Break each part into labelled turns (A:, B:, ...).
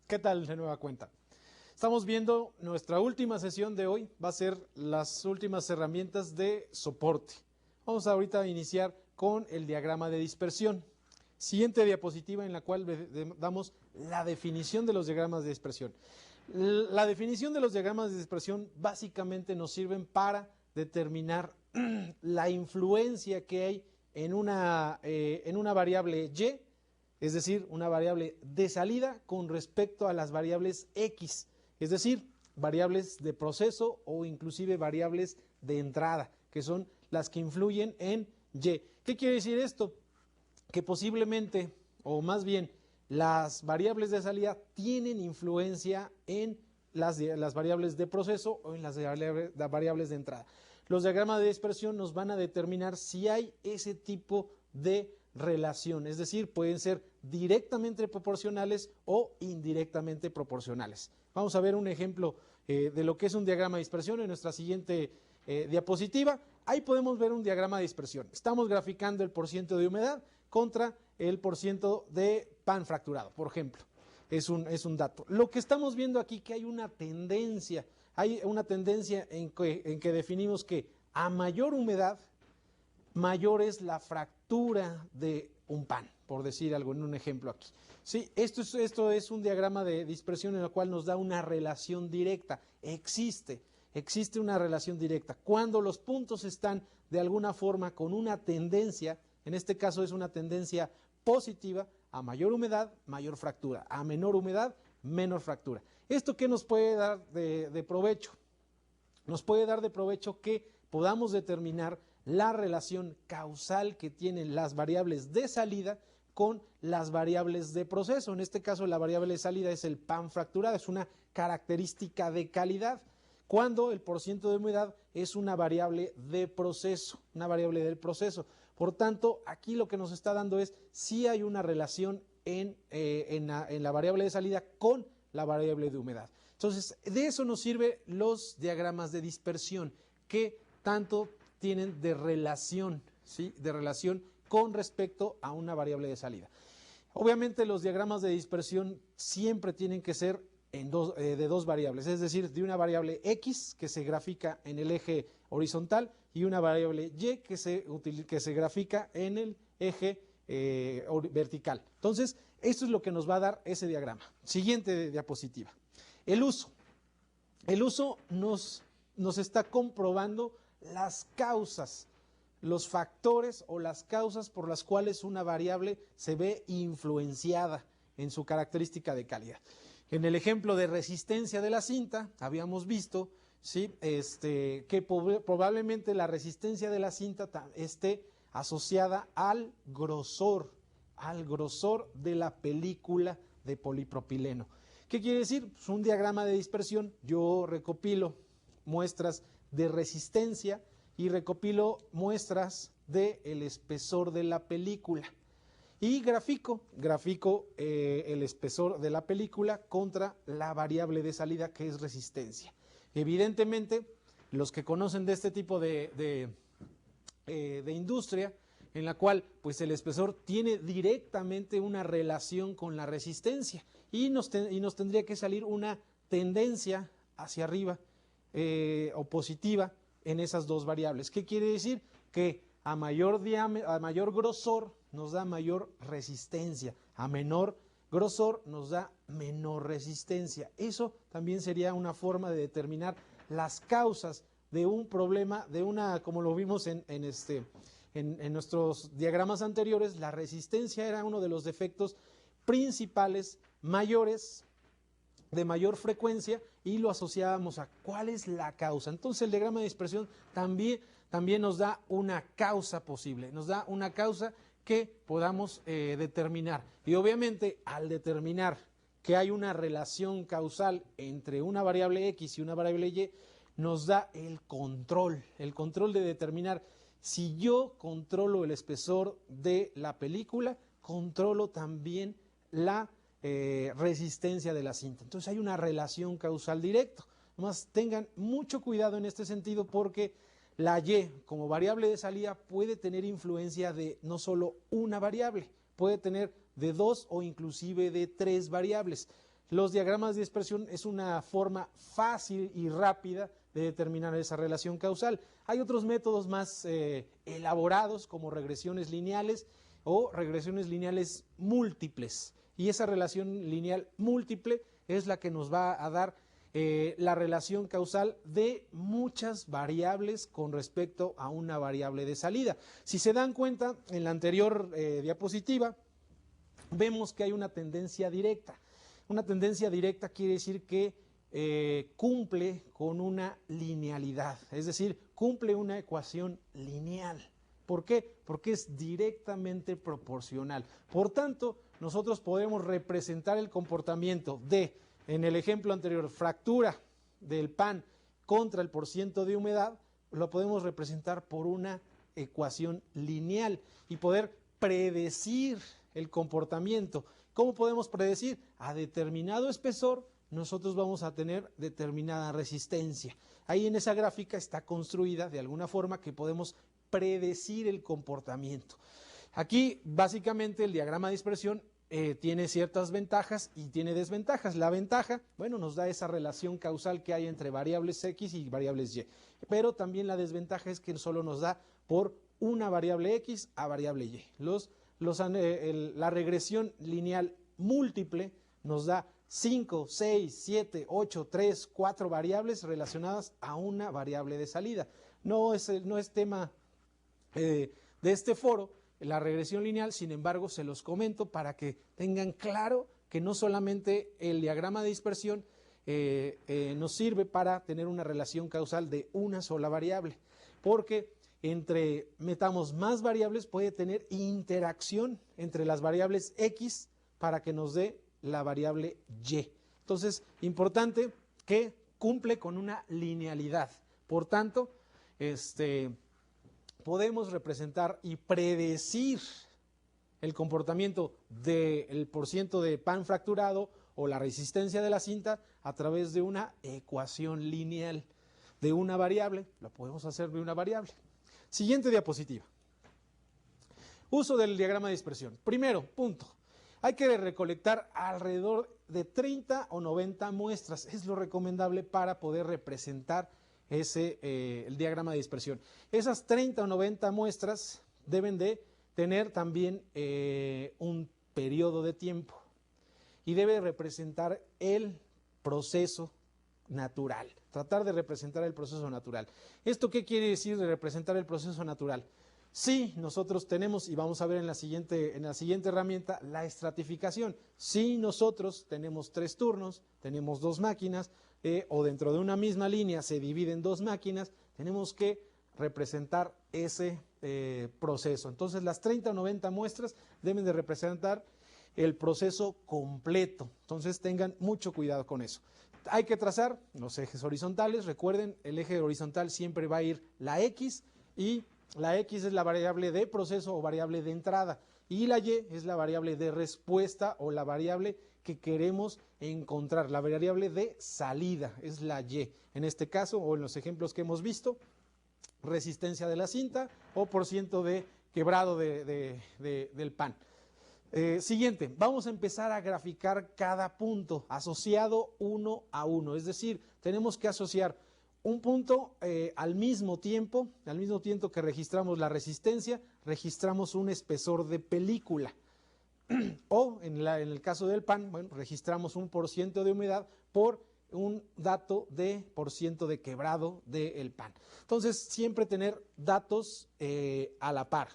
A: ¿Qué tal de nueva cuenta? Estamos viendo nuestra última sesión de hoy, va a ser las últimas herramientas de soporte. Vamos ahorita a iniciar con el diagrama de dispersión. Siguiente diapositiva en la cual damos la definición de los diagramas de dispersión. La definición de los diagramas de dispersión básicamente nos sirven para determinar la influencia que hay en una variable y, es decir, una variable de salida con respecto a las variables X, es decir, variables de proceso o inclusive variables de entrada, que son las que influyen en Y. ¿Qué quiere decir esto? Que posiblemente, o más bien, las variables de salida tienen influencia en las variables de proceso o en las variables de entrada. Los diagramas de dispersión nos van a determinar si hay ese tipo de relación, es decir, pueden ser directamente proporcionales o indirectamente proporcionales. Vamos a ver un ejemplo de lo que es un diagrama de dispersión en nuestra siguiente diapositiva. Ahí podemos ver un diagrama de dispersión. Estamos graficando el porciento de humedad contra el porciento de pan fracturado, por ejemplo. Es un dato. Lo que estamos viendo aquí que hay una tendencia en que definimos que a mayor humedad, mayor es la fractura de un pan, por decir algo en un ejemplo aquí. Sí, esto es un diagrama de dispersión en el cual nos da una relación directa. Existe una relación directa. Cuando los puntos están de alguna forma con una tendencia, en este caso es una tendencia positiva, a mayor humedad, mayor fractura, a menor humedad, menor fractura. ¿Esto qué nos puede dar de provecho? Nos puede dar de provecho que podamos determinar la relación causal que tienen las variables de salida con las variables de proceso. En este caso, la variable de salida es el pan fracturado, es una característica de calidad, cuando el porciento de humedad es una variable de proceso, una variable del proceso. Por tanto, aquí lo que nos está dando es si hay una relación en la variable de salida con la variable de humedad. Entonces, de eso nos sirven los diagramas de dispersión, que tanto tienen de relación, ¿sí? De relación con respecto a una variable de salida. Obviamente los diagramas de dispersión siempre tienen que ser de dos variables, es decir, de una variable X que se grafica en el eje horizontal y una variable Y que se grafica en el eje vertical. Entonces, esto es lo que nos va a dar ese diagrama. Siguiente diapositiva. El uso. El uso nos está comprobando las causas, los factores o las causas por las cuales una variable se ve influenciada en su característica de calidad. En el ejemplo de resistencia de la cinta, habíamos visto, ¿sí? Que probablemente la resistencia de la cinta esté asociada al grosor de la película de polipropileno. ¿Qué quiere decir? Pues un diagrama de dispersión, yo recopilo muestras de resistencia y recopilo muestras del espesor de la película. Y grafico el espesor de la película contra la variable de salida que es resistencia. Evidentemente, los que conocen de este tipo de industria, en la cual pues el espesor tiene directamente una relación con la resistencia y nos tendría que salir una tendencia hacia arriba o positiva en esas dos variables. ¿Qué quiere decir? Que a mayor grosor nos da mayor resistencia, a menor grosor nos da menor resistencia. Eso también sería una forma de determinar las causas de un problema, como lo vimos en nuestros diagramas anteriores, la resistencia era uno de los defectos principales, mayores, de mayor frecuencia, y lo asociábamos a cuál es la causa. Entonces el diagrama de dispersión también nos da una causa posible, nos da una causa que podamos determinar. Y obviamente al determinar que hay una relación causal entre una variable X y una variable Y, nos da el control de determinar si yo controlo el espesor de la película, controlo también la resistencia de la cinta. Entonces hay una relación causal directa. Nomás tengan mucho cuidado en este sentido porque la Y como variable de salida puede tener influencia de no solo una variable, puede tener de dos o inclusive de tres variables. los diagramas de dispersión es una forma fácil y rápida de determinar esa relación causal. Hay otros métodos más elaborados como regresiones lineales o regresiones lineales múltiples. Y esa relación lineal múltiple es la que nos va a dar la relación causal de muchas variables con respecto a una variable de salida. Si se dan cuenta, en la anterior diapositiva, vemos que hay una tendencia directa. Una tendencia directa quiere decir que cumple con una linealidad, es decir, cumple una ecuación lineal. ¿Por qué? Porque es directamente proporcional. Por tanto, nosotros podemos representar el comportamiento de, en el ejemplo anterior, fractura del pan contra el porciento de humedad, lo podemos representar por una ecuación lineal y poder predecir el comportamiento. ¿Cómo podemos predecir? A determinado espesor nosotros vamos a tener determinada resistencia. Ahí en esa gráfica está construida de alguna forma que podemos predecir el comportamiento. Aquí básicamente el diagrama de dispersión tiene ciertas ventajas y tiene desventajas. La ventaja, bueno, nos da esa relación causal que hay entre variables X y variables Y, pero también la desventaja es que solo nos da por una variable X a variable Y. La regresión lineal múltiple nos da 5, 6, 7, 8, 3, 4 variables relacionadas a una variable de salida. No es tema de este foro, la regresión lineal, sin embargo, se los comento para que tengan claro que no solamente el diagrama de dispersión nos sirve para tener una relación causal de una sola variable, porque entre metamos más variables puede tener interacción entre las variables X para que nos dé la variable Y. Entonces, importante que cumple con una linealidad. Por tanto, podemos representar y predecir el comportamiento del porciento de pan fracturado o la resistencia de la cinta a través de una ecuación lineal de una variable. Lo podemos hacer de una variable. Siguiente diapositiva. Uso del diagrama de dispersión. Primero, punto. Hay que recolectar alrededor de 30 o 90 muestras. Es lo recomendable para poder representar el diagrama de dispersión. Esas 30 o 90 muestras deben de tener también un periodo de tiempo y debe representar el proceso natural. Tratar de representar el proceso natural. ¿Esto qué quiere decir de representar el proceso natural? Sí, nosotros tenemos, y vamos a ver en la siguiente herramienta, la estratificación. Si nosotros tenemos 3 turnos, tenemos 2 máquinas, o dentro de una misma línea se dividen 2 máquinas, tenemos que representar ese proceso. Entonces, las 30 o 90 muestras deben de representar el proceso completo. Entonces, tengan mucho cuidado con eso. Hay que trazar los ejes horizontales. Recuerden, el eje horizontal siempre va a ir la X y la X es la variable de proceso o variable de entrada y la Y es la variable de respuesta o la variable que queremos encontrar, la variable de salida es la Y. En este caso o en los ejemplos que hemos visto, resistencia de la cinta o porciento de quebrado del pan. Siguiente, vamos a empezar a graficar cada punto asociado uno a uno, es decir, tenemos que asociar un punto al mismo tiempo que registramos la resistencia, registramos un espesor de película. O en el caso del pan, bueno, registramos un porciento de humedad por un dato de porciento de quebrado del pan. Entonces, siempre tener datos a la par.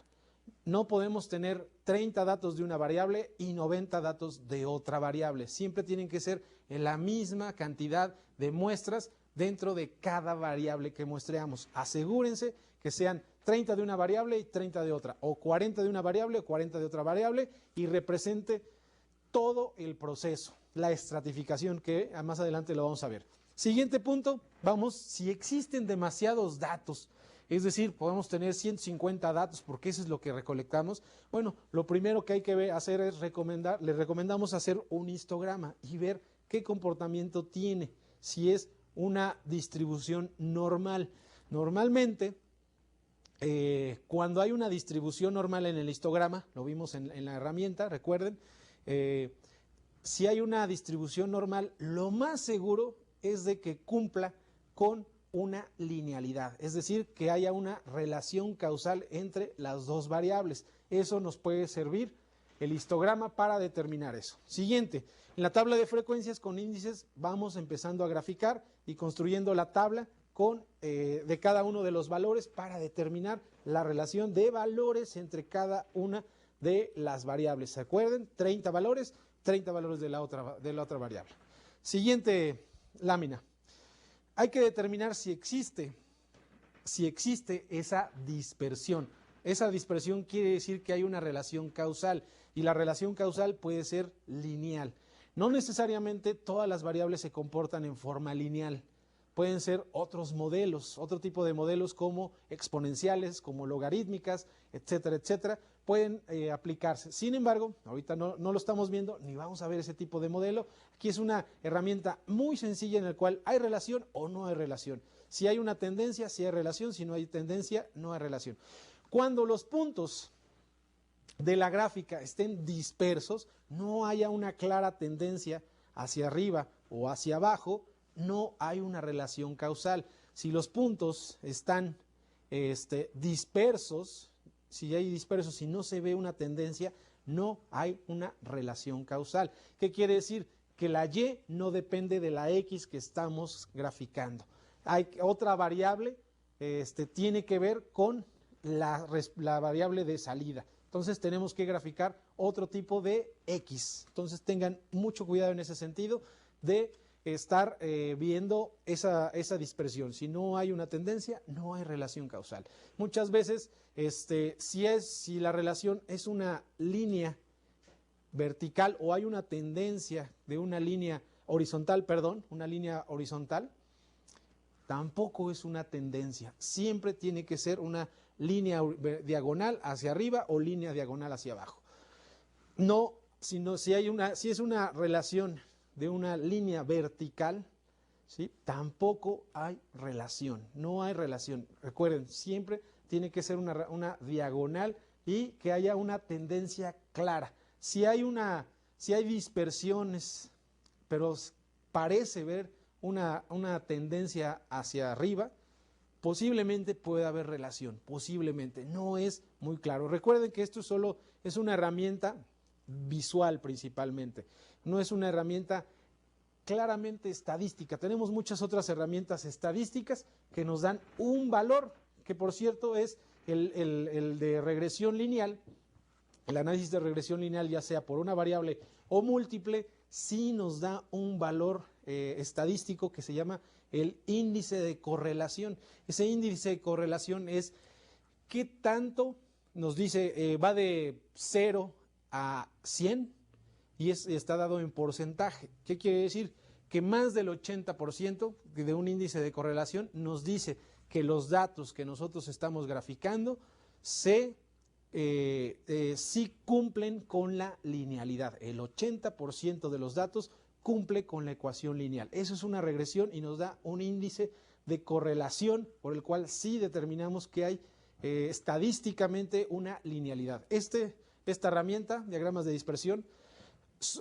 A: No podemos tener 30 datos de una variable y 90 datos de otra variable. Siempre tienen que ser en la misma cantidad de muestras dentro de cada variable que muestreamos. Asegúrense que sean 30 de una variable y 30 de otra, o 40 de una variable o 40 de otra variable, y represente todo el proceso, la estratificación, que más adelante lo vamos a ver. Siguiente punto, vamos, si existen demasiados datos, es decir, podemos tener 150 datos porque eso es lo que recolectamos. Bueno, lo primero que hay que hacer es les recomendamos hacer un histograma y ver qué comportamiento tiene, si es una distribución normal. Normalmente, cuando hay una distribución normal en el histograma, lo vimos en la herramienta, recuerden, si hay una distribución normal, lo más seguro es de que cumpla con una linealidad, es decir, que haya una relación causal entre las dos variables. Eso nos puede servir el histograma para determinar eso. Siguiente, en la tabla de frecuencias con índices vamos empezando a graficar y construyendo la tabla de cada uno de los valores para determinar la relación de valores entre cada una de las variables. ¿Se acuerdan? 30 valores de la otra variable. Siguiente lámina. Hay que determinar si existe esa dispersión. Esa dispersión quiere decir que hay una relación causal y la relación causal puede ser lineal. No necesariamente todas las variables se comportan en forma lineal. Pueden ser otros modelos, otro tipo de modelos como exponenciales, como logarítmicas, etcétera, etcétera, pueden aplicarse. Sin embargo, ahorita no lo estamos viendo, ni vamos a ver ese tipo de modelo. Aquí es una herramienta muy sencilla en la cual hay relación o no hay relación. Si hay una tendencia, sí hay relación, si no hay tendencia, no hay relación. Cuando los puntos de la gráfica estén dispersos, no haya una clara tendencia hacia arriba o hacia abajo, no hay una relación causal. Si los puntos están dispersos, si hay dispersos y no se ve una tendencia, no hay una relación causal. ¿Qué quiere decir? Que la Y no depende de la X que estamos graficando. Hay otra variable, tiene que ver con la variable de salida. Entonces tenemos que graficar otro tipo de X. Entonces tengan mucho cuidado en ese sentido de estar viendo esa dispersión. Si no hay una tendencia, no hay relación causal. Muchas veces, si la relación es una línea vertical o hay una tendencia de una línea horizontal, tampoco es una tendencia. Siempre tiene que ser una línea diagonal hacia arriba o línea diagonal hacia abajo. No, sino si es una relación de una línea vertical, ¿sí? Tampoco hay relación, no hay relación. Recuerden, siempre tiene que ser una diagonal y que haya una tendencia clara. Si hay dispersiones, pero parece ver una tendencia hacia arriba, posiblemente pueda haber relación, posiblemente, no es muy claro. Recuerden que esto solo es una herramienta visual principalmente, no es una herramienta claramente estadística. Tenemos muchas otras herramientas estadísticas que nos dan un valor, que por cierto es el de regresión lineal. El análisis de regresión lineal, ya sea por una variable o múltiple, sí nos da un valor estadístico que se llama el índice de correlación. Ese índice de correlación es qué tanto nos dice, va de 0 a 100 y está dado en porcentaje. ¿Qué quiere decir? Que más del 80% de un índice de correlación nos dice que los datos que nosotros estamos graficando sí cumplen con la linealidad. El 80% de los datos cumple con la ecuación lineal. Eso es una regresión y nos da un índice de correlación por el cual sí determinamos que hay estadísticamente una linealidad. Esta herramienta, diagramas de dispersión,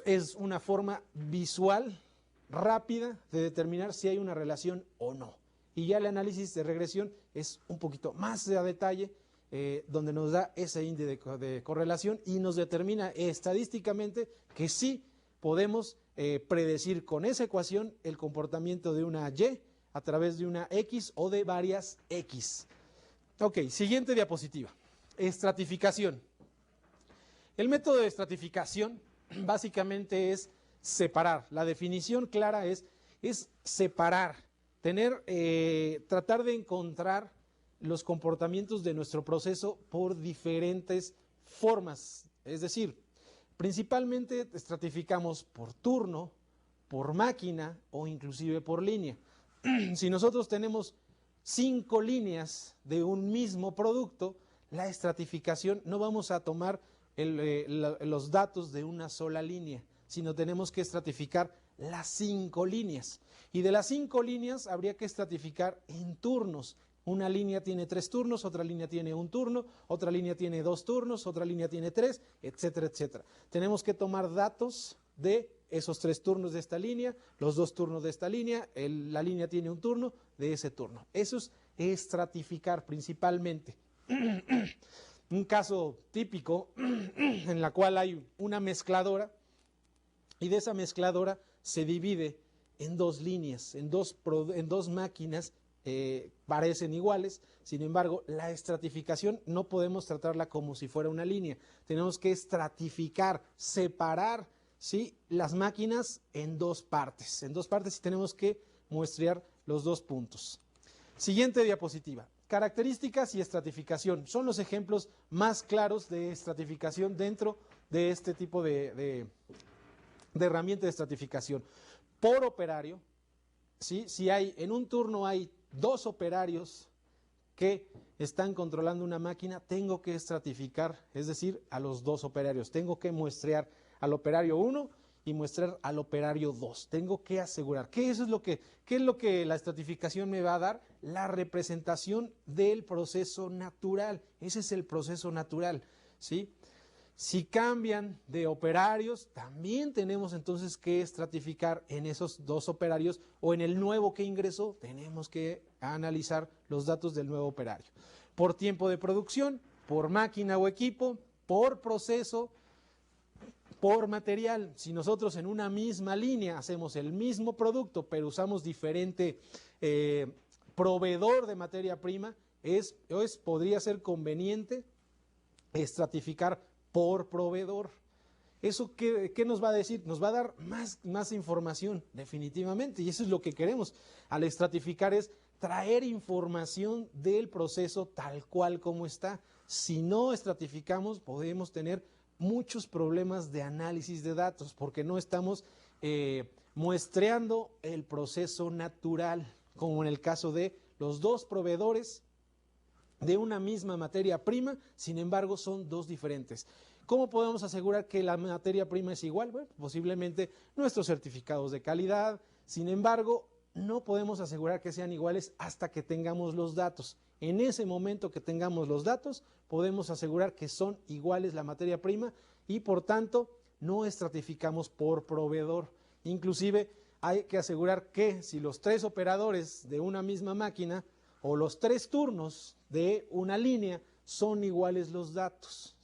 A: es una forma visual rápida de determinar si hay una relación o no. Y ya el análisis de regresión es un poquito más a detalle, donde nos da ese índice de correlación y nos determina estadísticamente que sí podemos predecir con esa ecuación el comportamiento de una Y a través de una X o de varias X. Ok, siguiente diapositiva. Estratificación. El método de estratificación básicamente es separar. La definición clara es separar, tratar de encontrar los comportamientos de nuestro proceso por diferentes formas. Es decir, principalmente estratificamos por turno, por máquina o inclusive por línea. Si nosotros tenemos 5 líneas de un mismo producto, la estratificación no vamos a tomar los datos de una sola línea, sino tenemos que estratificar las 5 líneas. Y de las 5 líneas habría que estratificar en turnos. Una línea tiene 3 turnos, otra línea tiene 1 turno, otra línea tiene 2 turnos, otra línea tiene 3, etcétera, etcétera. Tenemos que tomar datos de esos 3 turnos de esta línea, los 2 turnos de esta línea, la línea tiene un turno de ese turno. Eso es estratificar principalmente. Un caso típico en la cual hay una mezcladora y de esa mezcladora se divide en 2 líneas, en dos máquinas, parecen iguales. Sin embargo, la estratificación no podemos tratarla como si fuera una línea. Tenemos que estratificar, separar, ¿sí?, las máquinas en 2 partes. En 2 partes y tenemos que muestrear los 2 puntos. Siguiente diapositiva. Características y estratificación. Son los ejemplos más claros de estratificación dentro de este tipo de herramienta de estratificación. Por operario, ¿sí? Si en un turno hay 2 operarios que están controlando una máquina, tengo que estratificar, es decir, a los 2 operarios. Tengo que muestrear al operario 1 y muestrar al operario 2. Tengo que asegurar. ¿Qué es lo que la estratificación me va a dar? La representación del proceso natural. Ese es el proceso natural, ¿sí? Si cambian de operarios, también tenemos entonces que estratificar en esos 2 operarios o en el nuevo que ingresó, tenemos que analizar los datos del nuevo operario. Por tiempo de producción, por máquina o equipo, por proceso, por material. Si nosotros en una misma línea hacemos el mismo producto, pero usamos diferente proveedor de materia prima, podría ser conveniente estratificar por proveedor. ¿Eso qué nos va a decir? Nos va a dar más información, definitivamente, y eso es lo que queremos. Al estratificar es traer información del proceso tal cual como está. Si no estratificamos, podemos tener muchos problemas de análisis de datos, porque no estamos muestreando el proceso natural, como en el caso de los 2 proveedores de una misma materia prima, sin embargo son 2 diferentes. ¿Cómo podemos asegurar que la materia prima es igual? Bueno, posiblemente nuestros certificados de calidad, sin embargo, no podemos asegurar que sean iguales hasta que tengamos los datos. En ese momento que tengamos los datos, podemos asegurar que son iguales la materia prima y por tanto no estratificamos por proveedor. Inclusive hay que asegurar que si los 3 operadores de una misma máquina o los 3 turnos de una línea son iguales los datos,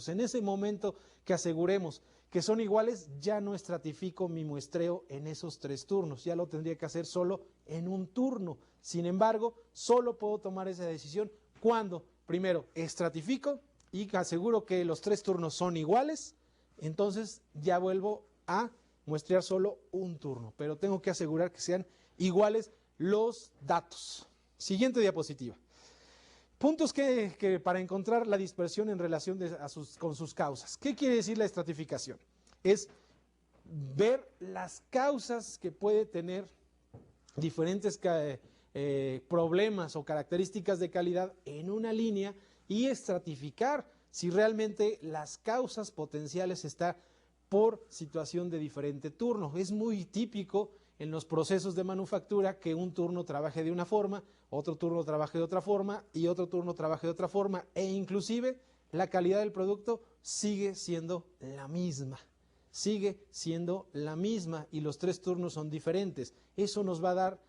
A: En ese momento que aseguremos que son iguales, ya no estratifico mi muestreo en esos 3 turnos, ya lo tendría que hacer solo en un turno. Sin embargo, solo puedo tomar esa decisión cuando, primero, estratifico y aseguro que los 3 turnos son iguales, entonces ya vuelvo a muestrear solo un turno, pero tengo que asegurar que sean iguales los datos. Siguiente diapositiva. Puntos que para encontrar la dispersión en relación con sus causas. ¿Qué quiere decir la estratificación? Es ver las causas que puede tener diferentes problemas o características de calidad en una línea y estratificar si realmente las causas potenciales están por situación de diferente turno. Es muy típico en los procesos de manufactura que un turno trabaje de una forma, otro turno trabaje de otra forma y otro turno trabaje de otra forma, e inclusive la calidad del producto sigue siendo la misma. Y los 3 turnos son diferentes. Eso nos va a dar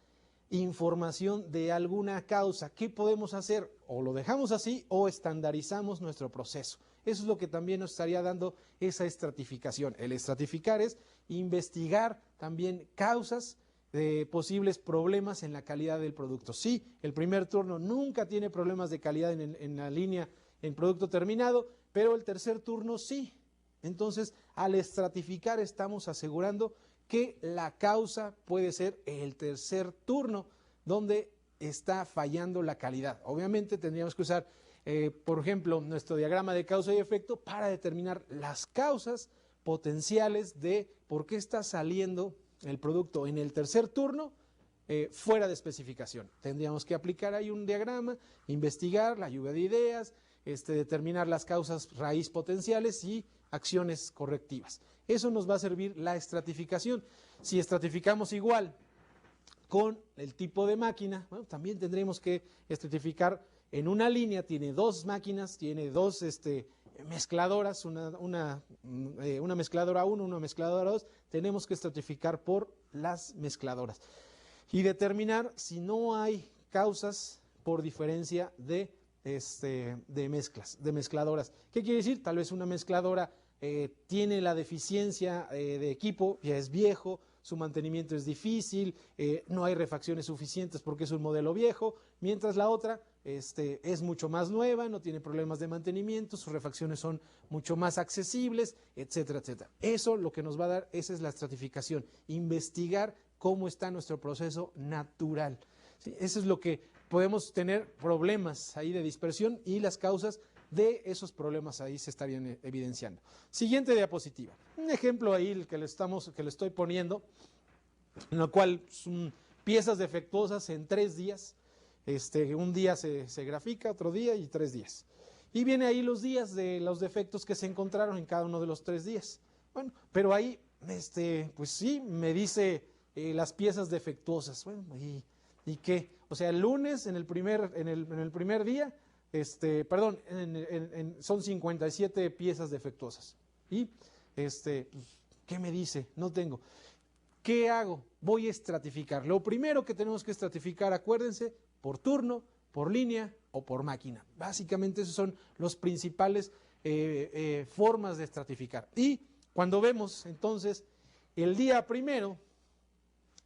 A: información de alguna causa. ¿Qué podemos hacer? O lo dejamos así o estandarizamos nuestro proceso. Eso es lo que también nos estaría dando esa estratificación. El estratificar es investigar también causas de posibles problemas en la calidad del producto. Sí, el primer turno nunca tiene problemas de calidad en la línea en producto terminado, pero el tercer turno sí. Entonces, al estratificar estamos asegurando que la causa puede ser el tercer turno donde está fallando la calidad. Obviamente tendríamos que usar, por ejemplo, nuestro diagrama de causa y efecto para determinar las causas potenciales de por qué está saliendo el producto en el tercer turno fuera de especificación. Tendríamos que aplicar ahí un diagrama, investigar la lluvia de ideas, determinar las causas raíz potenciales y acciones correctivas. Eso nos va a servir la estratificación. Si estratificamos igual con el tipo de máquina, bueno, también tendremos que estratificar en una línea, tiene 2 máquinas, tiene 2 mezcladoras, una mezcladora 1, una mezcladora 2, tenemos que estratificar por las mezcladoras y determinar si no hay causas por diferencia de mezcladoras. ¿Qué quiere decir? Tal vez una mezcladora tiene la deficiencia de equipo, ya es viejo, su mantenimiento es difícil, no hay refacciones suficientes porque es un modelo viejo, mientras la otra es mucho más nueva, no tiene problemas de mantenimiento, sus refacciones son mucho más accesibles, etcétera, etcétera. Eso lo que nos va a dar, esa es la estratificación, investigar cómo está nuestro proceso natural. ¿Sí? Eso es lo que podemos tener problemas ahí de dispersión y las causas de esos problemas ahí se estarían evidenciando. Siguiente diapositiva. Un ejemplo ahí el que le estoy poniendo, en lo cual son piezas defectuosas en 3 días. Un día se grafica, otro día y 3 días. Y viene ahí los días de los defectos que se encontraron en cada uno de los 3 días. Bueno, pero ahí, pues sí, me dice las piezas defectuosas. Bueno, ¿y qué? O sea, el lunes en el primer día, son 57 piezas defectuosas. Y, ¿qué me dice? No tengo. ¿Qué hago? Voy a estratificar. Lo primero que tenemos que estratificar, acuérdense, por turno, por línea o por máquina. Básicamente esos son los principales formas de estratificar. Y cuando vemos entonces el día primero,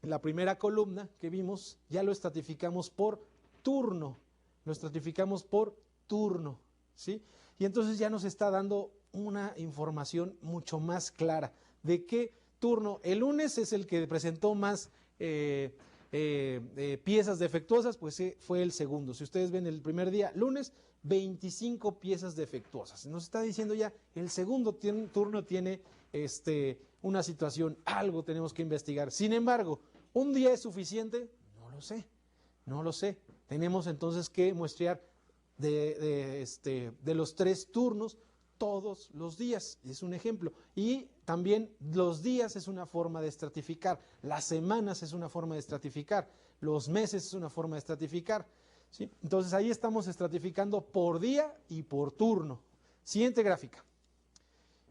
A: la primera columna que vimos, ya lo estratificamos por turno. Lo estratificamos por turno, ¿sí? Y entonces ya nos está dando una información mucho más clara de qué turno. El lunes es el que presentó más piezas defectuosas, pues fue el segundo. Si ustedes ven el primer día, lunes, 25 piezas defectuosas. Nos está diciendo ya, el segundo turno tiene una situación, algo tenemos que investigar. Sin embargo, ¿un día es suficiente? No lo sé, no lo sé. Tenemos entonces que muestrear de los 3 turnos todos los días, es un ejemplo. Y también los días es una forma de estratificar, las semanas es una forma de estratificar, los meses es una forma de estratificar, ¿sí? Entonces ahí estamos estratificando por día y por turno. Siguiente gráfica.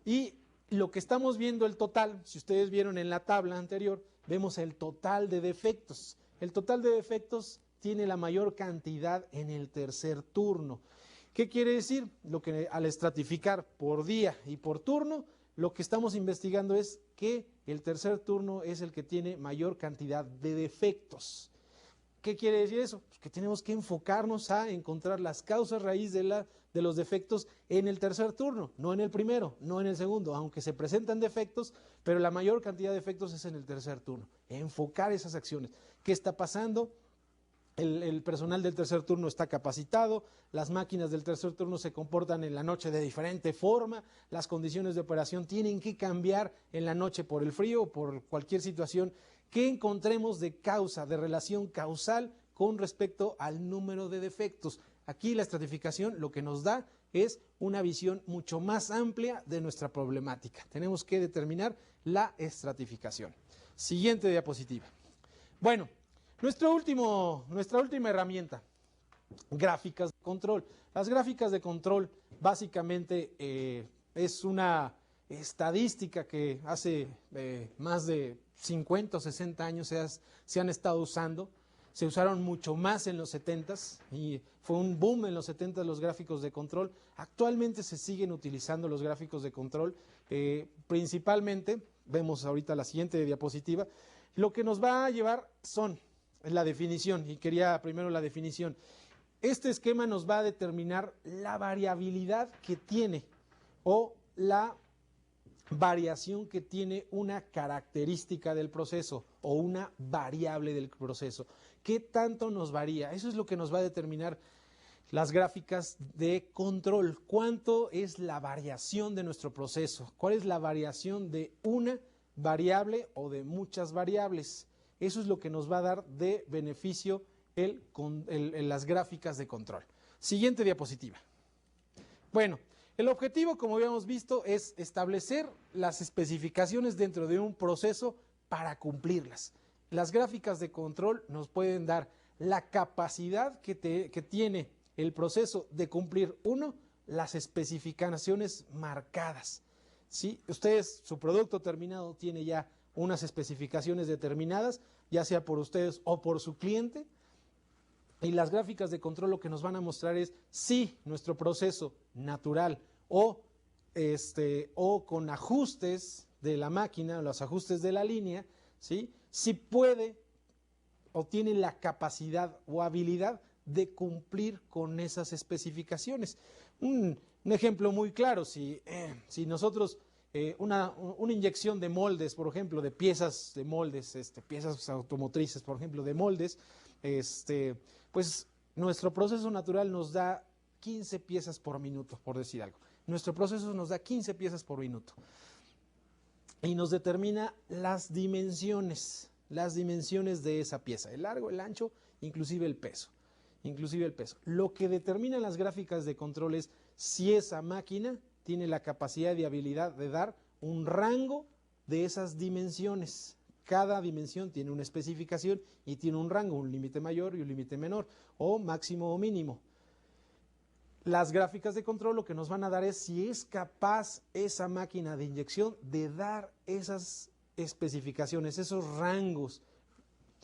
A: Y lo que estamos viendo, el total, si ustedes vieron en la tabla anterior, vemos el total de defectos. El total de defectos tiene la mayor cantidad en el tercer turno. ¿Qué quiere decir? Lo que al estratificar por día y por turno, lo que estamos investigando es que el tercer turno es el que tiene mayor cantidad de defectos. ¿Qué quiere decir eso? Pues que tenemos que enfocarnos a encontrar las causas raíz de los defectos en el tercer turno, no en el primero, no en el segundo, aunque se presentan defectos, pero la mayor cantidad de defectos es en el tercer turno. Enfocar esas acciones. ¿Qué está pasando? El personal del tercer turno está capacitado, las máquinas del tercer turno se comportan en la noche de diferente forma, las condiciones de operación tienen que cambiar en la noche por el frío o por cualquier situación que encontremos de causa, de relación causal con respecto al número de defectos. Aquí la estratificación lo que nos da es una visión mucho más amplia de nuestra problemática. Tenemos que determinar la estratificación. Siguiente diapositiva. Bueno, nuestra última herramienta, gráficas de control. Las gráficas de control básicamente es una estadística que hace más de 50 o 60 años se han estado usando. Se usaron mucho más en los 70s y fue un boom en los 70s los gráficos de control. Actualmente se siguen utilizando los gráficos de control, principalmente, vemos ahorita la siguiente diapositiva, lo que nos va a llevar son la definición, y quería primero la definición. Este esquema nos va a determinar la variabilidad que tiene o la variación que tiene una característica del proceso o una variable del proceso. ¿Qué tanto nos varía? Eso es lo que nos va a determinar las gráficas de control. ¿Cuánto es la variación de nuestro proceso? ¿Cuál es la variación de una variable o de muchas variables? Eso es lo que nos va a dar de beneficio las gráficas de control. Siguiente diapositiva. Bueno, el objetivo, como habíamos visto, es establecer las especificaciones dentro de un proceso para cumplirlas. Las gráficas de control nos pueden dar la capacidad que tiene el proceso de cumplir, uno, las especificaciones marcadas. ¿Sí? Ustedes, su producto terminado tiene ya unas especificaciones determinadas, ya sea por ustedes o por su cliente, y las gráficas de control lo que nos van a mostrar es si nuestro proceso natural o con ajustes de la máquina, los ajustes de la línea, ¿sí? Si puede o tiene la capacidad o habilidad de cumplir con esas especificaciones. Un ejemplo muy claro, si nosotros una inyección de moldes, por ejemplo, de piezas de moldes, piezas automotrices, por ejemplo, de moldes, pues nuestro proceso natural nos da 15 piezas por minuto, por decir algo. Nuestro proceso nos da 15 piezas por minuto y nos determina las dimensiones de esa pieza, el largo, el ancho, inclusive el peso. Lo que determinan las gráficas de control es si esa máquina tiene la capacidad y habilidad de dar un rango de esas dimensiones. Cada dimensión tiene una especificación y tiene un rango, un límite mayor y un límite menor, o máximo o mínimo. Las gráficas de control lo que nos van a dar es si es capaz esa máquina de inyección de dar esas especificaciones, esos rangos.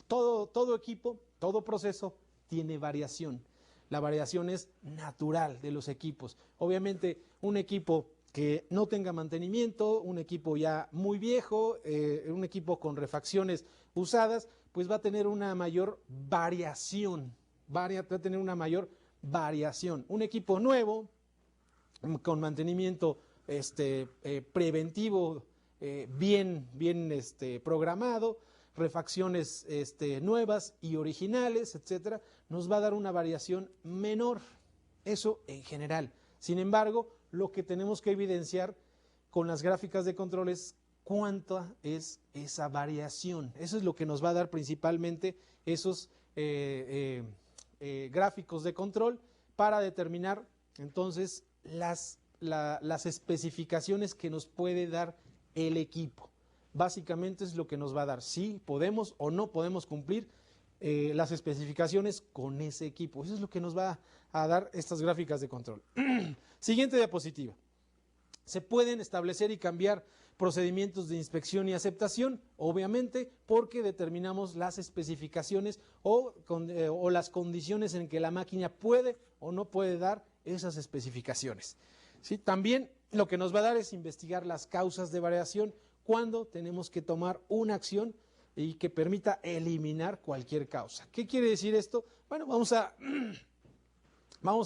A: Todo equipo, todo proceso tiene variación. La variación es natural de los equipos. Obviamente, un equipo que no tenga mantenimiento, un equipo ya muy viejo, un equipo con refacciones usadas, pues va a tener una mayor variación. Un equipo nuevo, con mantenimiento preventivo, bien programado, refacciones nuevas y originales, etcétera, nos va a dar una variación menor. Eso en general. Sin embargo, lo que tenemos que evidenciar con las gráficas de control es cuánta es esa variación. Eso es lo que nos va a dar principalmente esos gráficos de control para determinar entonces las especificaciones que nos puede dar el equipo. Básicamente es lo que nos va a dar si podemos o no podemos cumplir las especificaciones con ese equipo. Eso es lo que nos va a dar estas gráficas de control. Siguiente diapositiva. Se pueden establecer y cambiar procedimientos de inspección y aceptación, obviamente porque determinamos las especificaciones o las condiciones en que la máquina puede o no puede dar esas especificaciones. ¿Sí? También lo que nos va a dar es investigar las causas de variación cuando tenemos que tomar una acción y que permita eliminar cualquier causa. ¿Qué quiere decir esto? Bueno, vamos a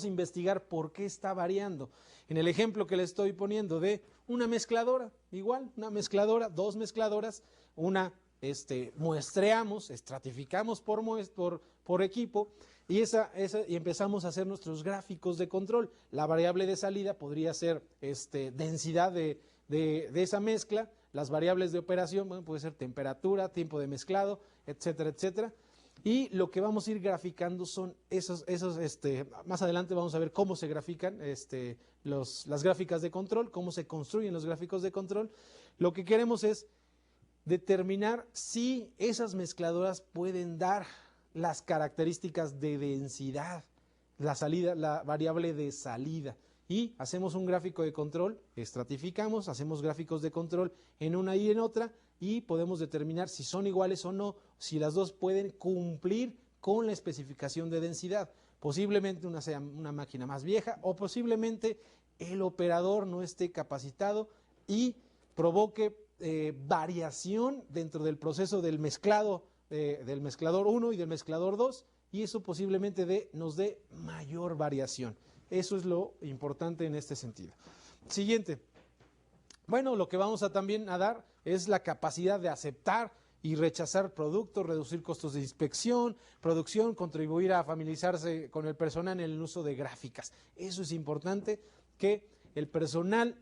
A: investigar por qué está variando. En el ejemplo que le estoy poniendo de una mezcladora, igual, una mezcladora, dos mezcladoras, una muestreamos, estratificamos por equipo y y empezamos a hacer nuestros gráficos de control. La variable de salida podría ser densidad de esa mezcla, las variables de operación, bueno, puede ser temperatura, tiempo de mezclado, etcétera, etcétera. Y lo que vamos a ir graficando son más adelante vamos a ver cómo se grafican las gráficas de control, cómo se construyen los gráficos de control. Lo que queremos es determinar si esas mezcladoras pueden dar las características de densidad, la variable de salida. Y hacemos un gráfico de control, estratificamos, hacemos gráficos de control en una y en otra y podemos determinar si son iguales o no, si las dos pueden cumplir con la especificación de densidad. Posiblemente una sea una máquina más vieja o posiblemente el operador no esté capacitado y provoque variación dentro del proceso del mezclado, del mezclador 1 y del mezclador 2, y eso posiblemente nos dé mayor variación. Eso es lo importante en este sentido. Siguiente. Bueno, lo que vamos a también a dar es la capacidad de aceptar y rechazar productos, reducir costos de inspección, producción, contribuir a familiarizarse con el personal en el uso de gráficas. Eso es importante, que el personal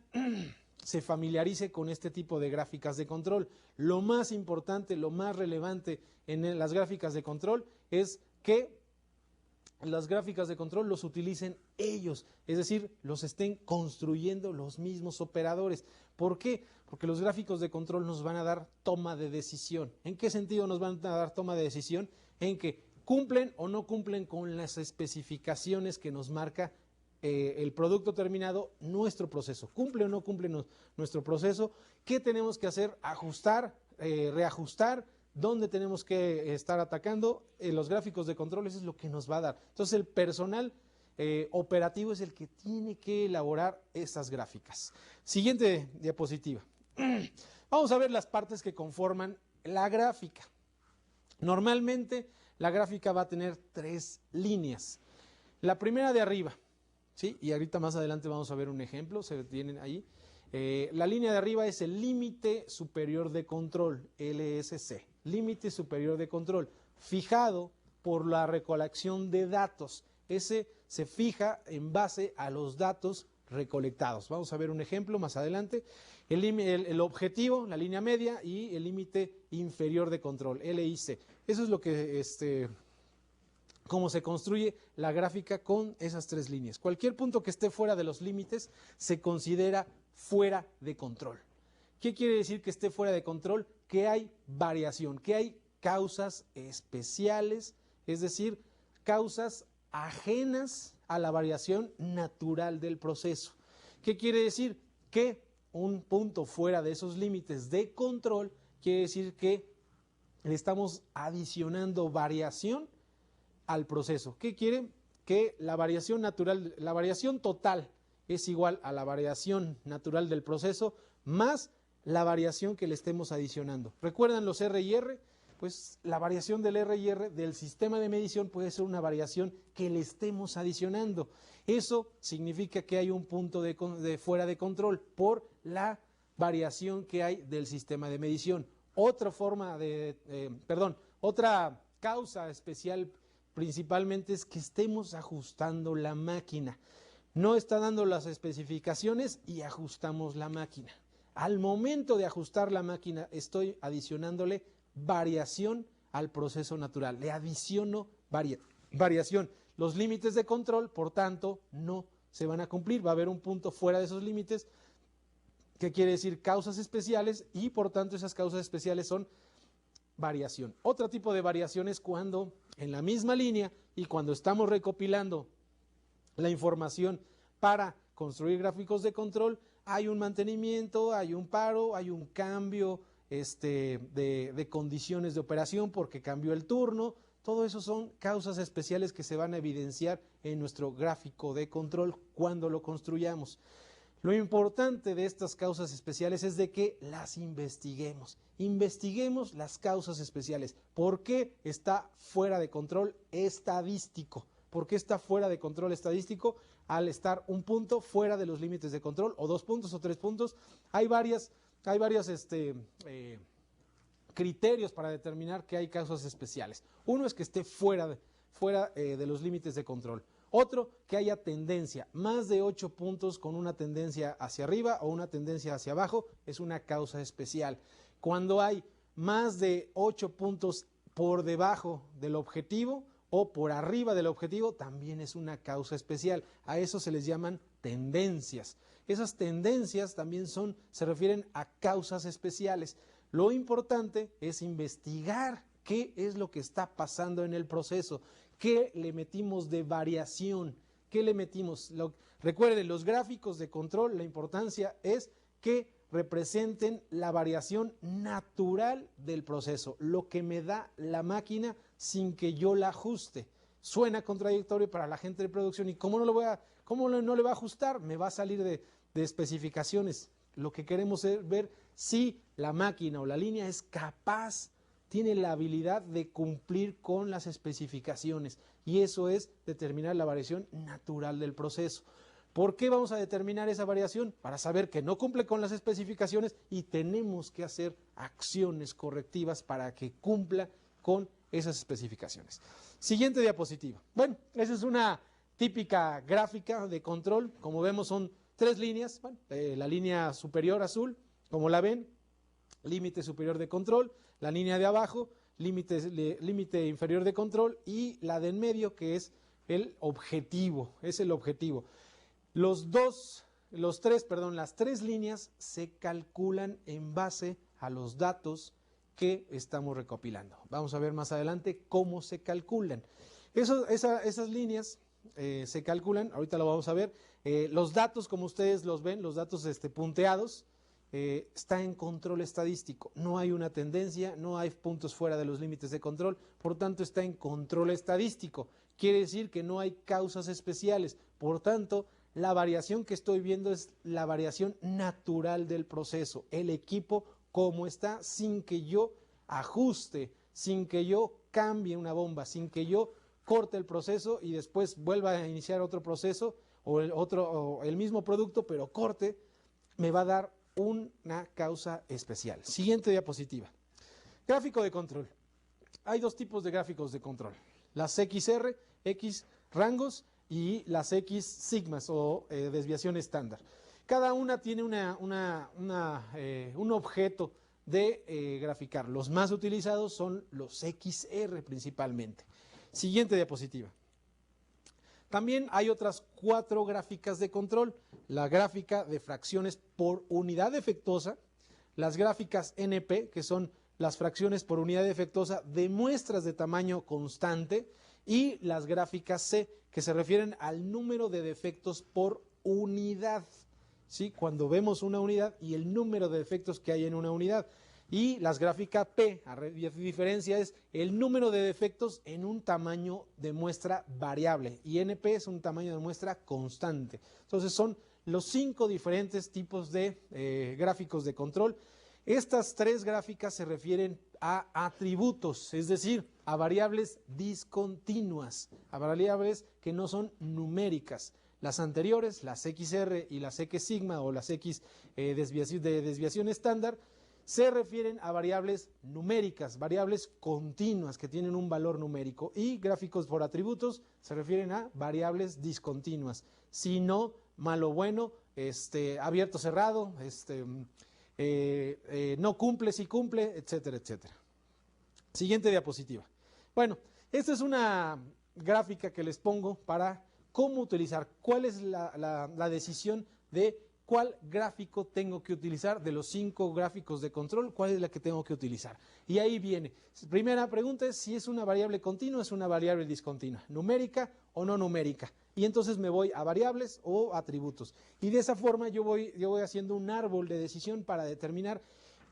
A: se familiarice con este tipo de gráficas de control. Lo más importante, lo más relevante en las gráficas de control es que las gráficas de control los utilicen ellos, es decir, los estén construyendo los mismos operadores. ¿Por qué? Porque los gráficos de control nos van a dar toma de decisión. ¿En qué sentido nos van a dar toma de decisión? En que cumplen o no cumplen con las especificaciones que nos marca el producto terminado, nuestro proceso. ¿Cumple o no cumple nuestro proceso? ¿Qué tenemos que hacer? Ajustar, reajustar, dónde tenemos que estar atacando. Los gráficos de control, eso es lo que nos va a dar. Entonces el personal operativo es el que tiene que elaborar esas gráficas. Siguiente diapositiva. Vamos a ver las partes que conforman la gráfica. Normalmente la gráfica va a tener 3 líneas. La primera de arriba, ¿sí? Y ahorita más adelante vamos a ver un ejemplo, se tienen ahí. La línea de arriba es el límite superior de control, LSC, límite superior de control, fijado por la recolección de datos. Ese se fija en base a los datos recolectados. Vamos a ver un ejemplo más adelante. El objetivo, la línea media, y el límite inferior de control, LIC. Eso es lo que cómo se construye la gráfica con esas 3 líneas. Cualquier punto que esté fuera de los límites se considera fuera de control. ¿Qué quiere decir que esté fuera de control? Que hay variación, que hay causas especiales, es decir, causas ajenas a la variación natural del proceso. ¿Qué quiere decir? Que un punto fuera de esos límites de control quiere decir que le estamos adicionando variación al proceso. ¿Qué quiere? Que la variación natural, la variación total es igual a la variación natural del proceso más la variación que le estemos adicionando. ¿Recuerdan los R y R? Pues la variación del R y R del sistema de medición puede ser una variación que le estemos adicionando. Eso significa que hay un punto de fuera de control por la variación que hay del sistema de medición. Otra causa especial principalmente es que estemos ajustando la máquina. No está dando las especificaciones y ajustamos la máquina. Al momento de ajustar la máquina estoy adicionándole variación al proceso natural. Le adiciono variación. Los límites de control, por tanto, no se van a cumplir. Va a haber un punto fuera de esos límites, que quiere decir causas especiales, y por tanto esas causas especiales son variación. Otro tipo de variación es cuando en la misma línea y cuando estamos recopilando la información para construir gráficos de control, hay un mantenimiento, hay un paro, hay un cambio de condiciones de operación porque cambió el turno. Todo eso son causas especiales que se van a evidenciar en nuestro gráfico de control cuando lo construyamos. Lo importante de estas causas especiales es de que las investiguemos. Investiguemos las causas especiales. ¿Por qué está fuera de control estadístico? ¿Por qué está fuera de control estadístico? Al estar un punto fuera de los límites de control, o 2 puntos o 3 puntos. Hay varios criterios para determinar que hay causas especiales. Uno es que esté fuera de los límites de control. Otro, que haya tendencia, más de 8 puntos con una tendencia hacia arriba o una tendencia hacia abajo, es una causa especial. Cuando hay más de 8 puntos por debajo del objetivo o por arriba del objetivo, también es una causa especial. A eso se les llaman tendencias. Esas tendencias también se refieren a causas especiales. Lo importante es investigar qué es lo que está pasando en el proceso. ¿Qué le metimos de variación? ¿Qué le metimos? Recuerden, los gráficos de control, la importancia es que representen la variación natural del proceso, lo que me da la máquina sin que yo la ajuste. Suena contradictorio para la gente de producción, y ¿cómo no le va a ajustar? Me va a salir de especificaciones. Lo que queremos es ver si la máquina o la línea es capaz, tiene la habilidad de cumplir con las especificaciones, y eso es determinar la variación natural del proceso. ¿Por qué vamos a determinar esa variación? Para saber que no cumple con las especificaciones y tenemos que hacer acciones correctivas para que cumpla con esas especificaciones. Siguiente diapositiva. Bueno, esa es una típica gráfica de control. Como vemos, son 3 líneas. Bueno, la línea superior azul, como la ven, límite superior de control. La línea de abajo, límite inferior de control, y la de en medio, que es el objetivo, Las 3 líneas se calculan en base a los datos que estamos recopilando. Vamos a ver más adelante cómo se calculan. Esas líneas se calculan, ahorita lo vamos a ver. Los datos, como ustedes los ven, los datos punteados, está en control estadístico. No hay una tendencia, no hay puntos fuera de los límites de control, por tanto está en control estadístico. Quiere decir que no hay causas especiales, por tanto, la variación que estoy viendo es la variación natural del proceso, el equipo como está, sin que yo ajuste, sin que yo cambie una bomba, sin que yo corte el proceso y después vuelva a iniciar otro proceso o el mismo producto, pero corte, me va a dar una causa especial. Siguiente diapositiva. Gráfico de control. Hay dos tipos de gráficos de control. Las XR, X rangos, y las X sigmas o desviación estándar. Cada una tiene un objeto de graficar. Los más utilizados son los XR principalmente. Siguiente diapositiva. También hay otras 4 gráficas de control. La gráfica de fracciones por unidad defectuosa, las gráficas NP, que son las fracciones por unidad defectuosa de muestras de tamaño constante, y las gráficas C, que se refieren al número de defectos por unidad, ¿sí? Cuando vemos una unidad y el número de defectos que hay en una unidad. Y las gráficas P, a diferencia, es el número de defectos en un tamaño de muestra variable, y NP es un tamaño de muestra constante. Entonces son los 5 diferentes tipos de gráficos de control. Estas 3 gráficas se refieren a atributos, es decir, a variables discontinuas, a variables que no son numéricas. Las anteriores, las XR y las X sigma o las X de desviación estándar, se refieren a variables numéricas, variables continuas que tienen un valor numérico, y gráficos por atributos se refieren a variables discontinuas, si no, malo, bueno, abierto, cerrado, no cumple, si cumple, etcétera, etcétera. Siguiente diapositiva. Bueno, esta es una gráfica que les pongo para cómo utilizar, cuál es la decisión de cuál gráfico tengo que utilizar de los 5 gráficos de control, cuál es la que tengo que utilizar. Y ahí viene. Primera pregunta es si es una variable continua o es una variable discontinua, numérica o no numérica. Y entonces me voy a variables o atributos. Y de esa forma yo voy haciendo un árbol de decisión para determinar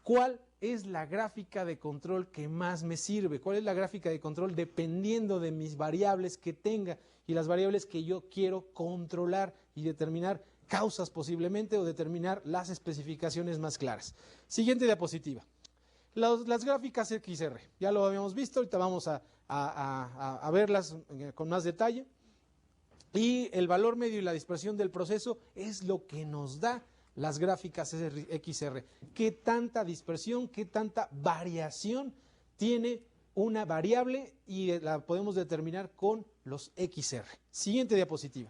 A: cuál es la gráfica de control que más me sirve, cuál es la gráfica de control dependiendo de mis variables que tenga y las variables que yo quiero controlar y determinar causas posiblemente o determinar las especificaciones más claras. Siguiente diapositiva. Las gráficas XR, ya lo habíamos visto, ahorita vamos a verlas con más detalle. Y el valor medio y la dispersión del proceso es lo que nos da las gráficas XR. ¿Qué tanta dispersión, qué tanta variación tiene una variable? Y la podemos determinar con los XR. Siguiente diapositiva.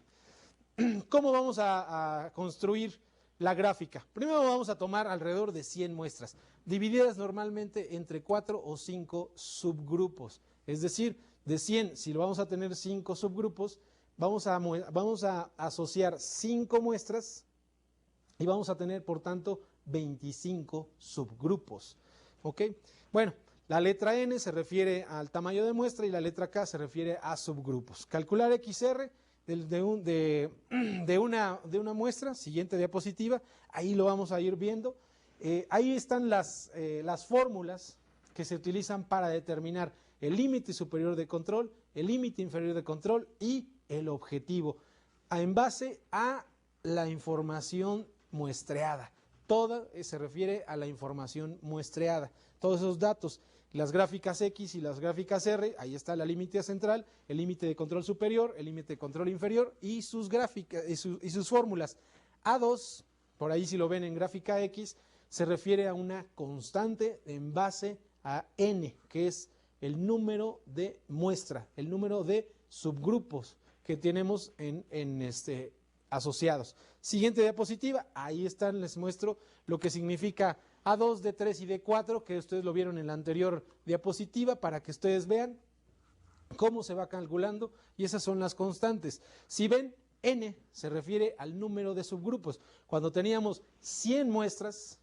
A: ¿Cómo vamos a construir la gráfica? Primero vamos a tomar alrededor de 100 muestras, divididas normalmente entre 4 o 5 subgrupos. Es decir, de 100, si lo vamos a tener 5 subgrupos, vamos a asociar 5 muestras y vamos a tener, por tanto, 25 subgrupos. ¿Ok? Bueno, la letra N se refiere al tamaño de muestra y la letra K se refiere a subgrupos. Calcular XR de una muestra, siguiente diapositiva, ahí lo vamos a ir viendo. Ahí están las fórmulas que se utilizan para determinar el límite superior de control, el límite inferior de control y el objetivo, en base a la información muestreada. Toda se refiere a la información muestreada, todos esos datos. Las gráficas X y las gráficas R, ahí está la límite central, el límite de control superior, el límite de control inferior y sus gráficas y sus fórmulas. A2, por ahí si lo ven en gráfica X, se refiere a una constante en base a N, que es el número de muestra, el número de subgrupos que tenemos asociados. Siguiente diapositiva, ahí están, les muestro lo que significa A2, D3 y D4, que ustedes lo vieron en la anterior diapositiva, para que ustedes vean cómo se va calculando, y esas son las constantes. Si ven, N se refiere al número de subgrupos. Cuando teníamos 100 muestras,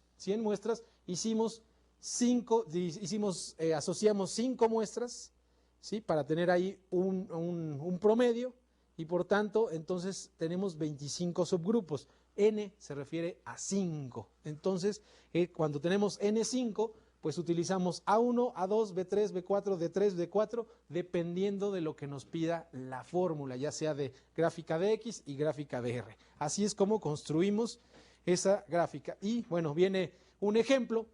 A: asociamos 5 muestras, ¿sí? Para tener ahí un promedio, y por tanto entonces tenemos 25 subgrupos. N se refiere a 5. Entonces cuando tenemos N5, pues utilizamos A1, A2, B3, B4, D3, D4, dependiendo de lo que nos pida la fórmula, ya sea de gráfica de X y gráfica de R. Así es como construimos esa gráfica. Y bueno, viene un ejemplo,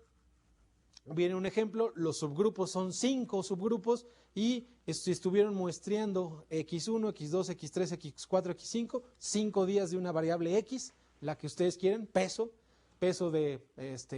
A: los subgrupos son 5 subgrupos y estuvieron muestreando X1, X2, X3, X4, X5, 5 días de una variable X, la que ustedes quieren, peso de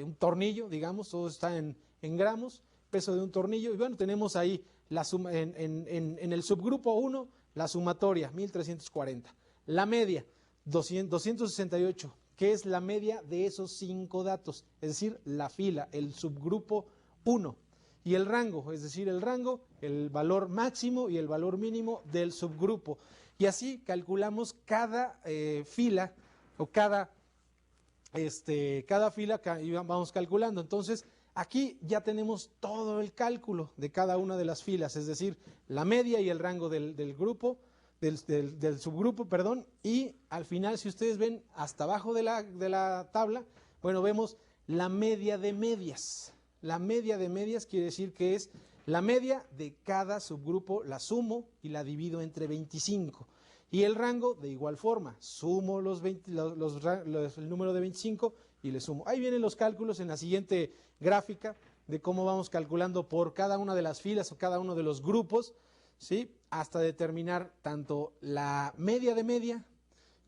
A: un tornillo, digamos, todo está en gramos, peso de un tornillo, y bueno, tenemos ahí la suma, en el subgrupo 1, la sumatoria, 1340, la media, 268, que es la media de esos 5 datos, es decir, la fila, el subgrupo 1, y el rango, es decir, el rango, el valor máximo y el valor mínimo del subgrupo, y así calculamos cada fila, o cada fila y vamos calculando. Entonces, aquí ya tenemos todo el cálculo de cada una de las filas, es decir, la media y el rango del grupo, del subgrupo, perdón, y al final, si ustedes ven hasta abajo de la tabla, bueno, vemos la media de medias. La media de medias quiere decir que es la media de cada subgrupo, la sumo y la divido entre 25. Y el rango, de igual forma, sumo el número de 25 y le sumo. Ahí vienen los cálculos en la siguiente gráfica de cómo vamos calculando por cada una de las filas o cada uno de los grupos, ¿sí? Hasta determinar tanto la media de media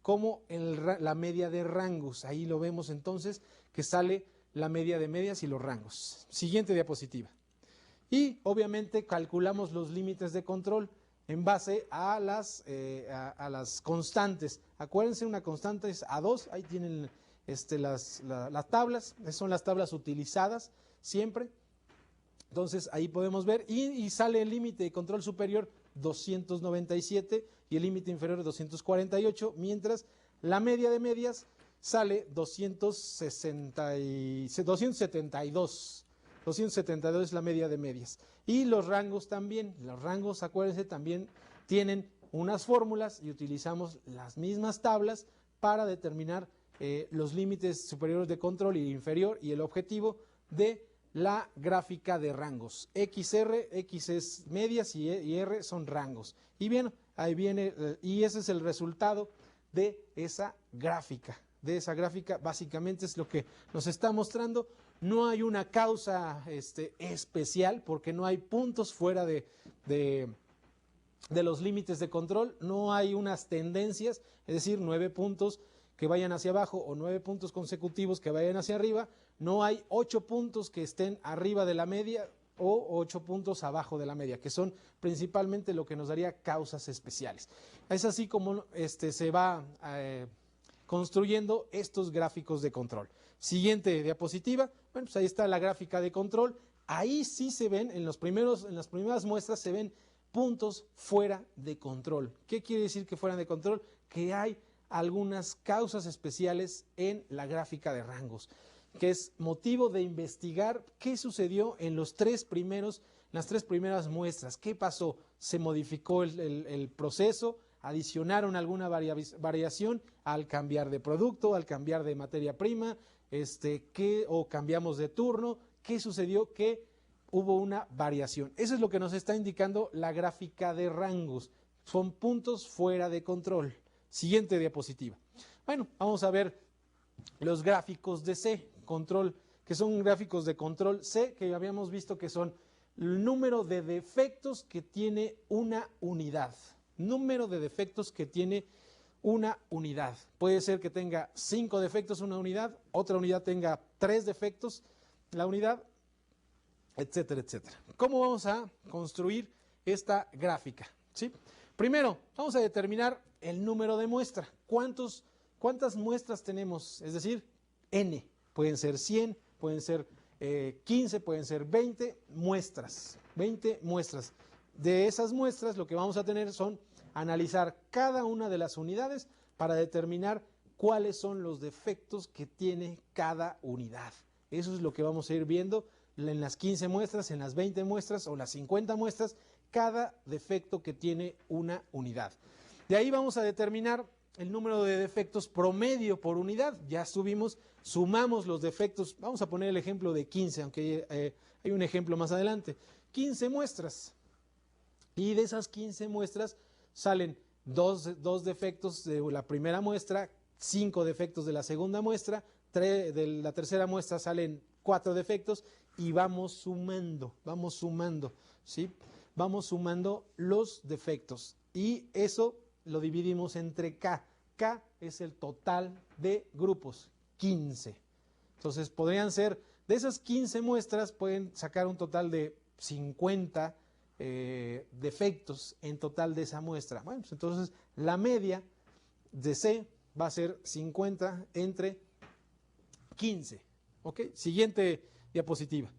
A: como la media de rangos. Ahí lo vemos entonces que sale la media de medias y los rangos. Siguiente diapositiva. Y obviamente calculamos los límites de control en base a las constantes. Acuérdense, una constante es A2, ahí tienen las tablas, son las tablas utilizadas siempre. Entonces ahí podemos ver, y sale el límite de control superior 297 y el límite inferior 248, mientras la media de medias sale 272. 272 es la media de medias. Y los rangos también. Los rangos, acuérdense, también tienen unas fórmulas y utilizamos las mismas tablas para determinar los límites superiores de control y inferior y el objetivo de la gráfica de rangos. XR, X es medias y R son rangos. Y bien, ahí viene, y ese es el resultado de esa gráfica. De esa gráfica, básicamente es lo que nos está mostrando. No hay una causa especial porque no hay puntos fuera de los límites de control, no hay unas tendencias, es decir, 9 puntos que vayan hacia abajo o 9 puntos consecutivos que vayan hacia arriba, no hay 8 puntos que estén arriba de la media o 8 puntos abajo de la media, que son principalmente lo que nos daría causas especiales. Es así como se va construyendo estos gráficos de control. Siguiente diapositiva, bueno, pues ahí está la gráfica de control. Ahí sí se ven, en las primeras muestras se ven puntos fuera de control. ¿Qué quiere decir que fuera de control? Que hay algunas causas especiales en la gráfica de rangos, que es motivo de investigar qué sucedió en las 3 primeras muestras. ¿Qué pasó? ¿Se modificó el proceso? ¿Adicionaron alguna variación al cambiar de producto, al cambiar de materia prima? ¿O cambiamos de turno? ¿Qué sucedió? Que hubo una variación. Eso es lo que nos está indicando la gráfica de rangos. Son puntos fuera de control. Siguiente diapositiva. Bueno, vamos a ver los gráficos de C, control, que son gráficos de control C, que habíamos visto que son el número de defectos que tiene una unidad. Número de defectos que tiene una unidad. Puede ser que tenga 5 defectos una unidad, otra unidad tenga 3 defectos la unidad, etcétera, etcétera. ¿Cómo vamos a construir esta gráfica? ¿Sí? Primero, vamos a determinar el número de muestra. ¿Cuántas muestras tenemos? Es decir, N. Pueden ser 100, pueden ser 15, pueden ser 20 muestras. 20 muestras. De esas muestras, lo que vamos a tener son analizar cada una de las unidades para determinar cuáles son los defectos que tiene cada unidad. Eso es lo que vamos a ir viendo en las 15 muestras, en las 20 muestras o las 50 muestras, cada defecto que tiene una unidad. De ahí vamos a determinar el número de defectos promedio por unidad. Ya subimos, sumamos los defectos. Vamos a poner el ejemplo de 15, aunque hay un ejemplo más adelante. 15 muestras. Y de esas 15 muestras salen dos defectos de la primera muestra, 5 defectos de la segunda muestra, de la tercera muestra salen 4 defectos y vamos sumando, ¿sí? Vamos sumando los defectos y eso lo dividimos entre K. K es el total de grupos, 15. Entonces podrían ser, de esas 15 muestras pueden sacar un total de 50 defectos en total de esa muestra. Bueno, pues entonces la media de C va a ser 50 entre 15. ¿Ok? Siguiente diapositiva.